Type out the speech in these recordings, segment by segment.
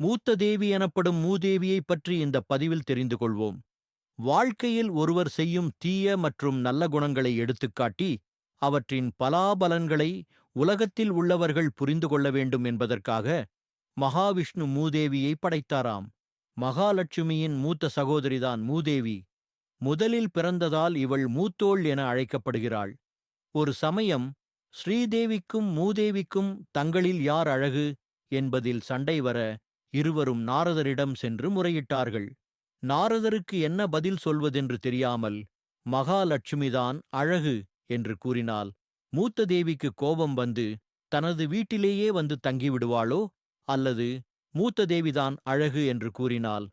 மூத்த தேவி எனப்படும் மூதேவியைப் பற்றி இந்த பதிவில் தெரிந்து கொள்வோம். வாழ்க்கையில் ஒருவர் செய்யும் தீய மற்றும் நல்ல குணங்களை எடுத்துக்காட்டி, அவற்றின் பலாபலன்களை உலகத்தில் உள்ளவர்கள் புரிந்து கொள்ள வேண்டும் என்பதற்காக மகாவிஷ்ணு மூதேவியை படைத்தாராம். மகாலட்சுமியின் மூத்த சகோதரிதான் மூதேவி. முதலில் பிறந்ததால் இவள் மூத்தோள் என அழைக்கப்படுகிறாள். ஒரு சமயம் ஸ்ரீதேவிக்கும் மூதேவிக்கும் தங்களில் யார் அழகு என்பதில் சண்டை வர இருவரும் நாரதரிடம் சென்று முறையிட்டார்கள். நாரதருக்கு என்ன பதில் சொல்வதென்று தெரியாமல் மகாலட்சுமிதான் அழகு என்று கூறினால், மூத்த தேவிக்கு கோபம் வந்து தனது வீட்டிலேயே வந்து தங்கிவிடுவாளோ, அல்லது மூத்த தேவிதான் அழகு என்று கூறினால்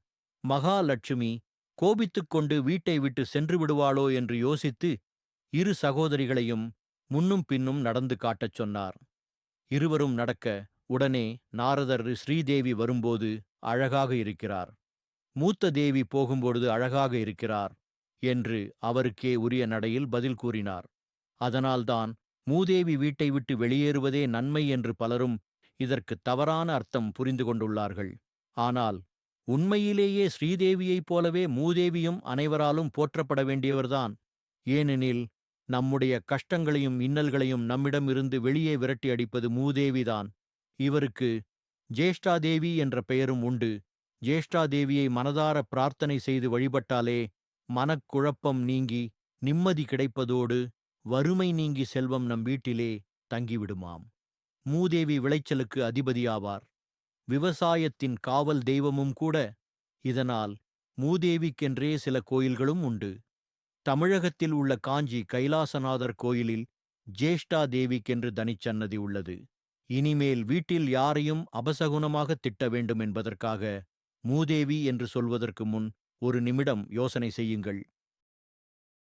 மகாலட்சுமி கோபித்துக் கொண்டு வீட்டை விட்டு சென்று விடுவாளோ என்று யோசித்து இரு சகோதரிகளையும் முன்னும் பின்னும் நடந்து காட்டச் சொன்னார். இருவரும் நடக்க உடனே நாரதர் ஸ்ரீதேவி வரும்போது அழகாக இருக்கிறார், மூத்த தேவி போகும்பொழுது அழகாக இருக்கிறார் என்று அவருக்கே உரிய நடையில் பதில் கூறினார். அதனால்தான் மூதேவி வீட்டை விட்டு வெளியேறுவதே நன்மை என்று பலரும் இதற்கு தவறான அர்த்தம் புரிந்து கொண்டுள்ளார்கள். ஆனால் உண்மையிலேயே ஸ்ரீதேவியைப் போலவே மூதேவியும் அனைவராலும் போற்றப்பட வேண்டியவர்தான். ஏனெனில் நம்முடைய கஷ்டங்களையும் இன்னல்களையும் நம்மிடமிருந்து வெளியே விரட்டி அடிப்பது மூதேவிதான். இவருக்கு ஜேஷ்டாதேவி என்ற பெயரும் உண்டு. ஜேஷ்டாதேவியை மனதார பிரார்த்தனை செய்து வழிபட்டாலே மனக்குழப்பம் நீங்கி நிம்மதி கிடைப்பதோடு வறுமை நீங்கி செல்வம் நம் வீட்டிலே தங்கிவிடுமாம். மூதேவி விளைச்சலுக்கு அதிபதியாவார், விவசாயத்தின் காவல் தெய்வமும் கூட. இதனால் மூதேவிக்கென்றே சில கோயில்களும் உண்டு. தமிழகத்தில் உள்ள காஞ்சி கைலாசநாதர் கோயிலில் ஜேஷ்டா தேவிக்கென்று தனிச்சன்னதி உள்ளது. இனிமேல் வீட்டில் யாரையும் அபசகுனமாக திட்ட வேண்டும் என்பதற்காக மூதேவி என்று சொல்வதற்கு முன் ஒரு நிமிடம் யோசனை செய்யுங்கள்.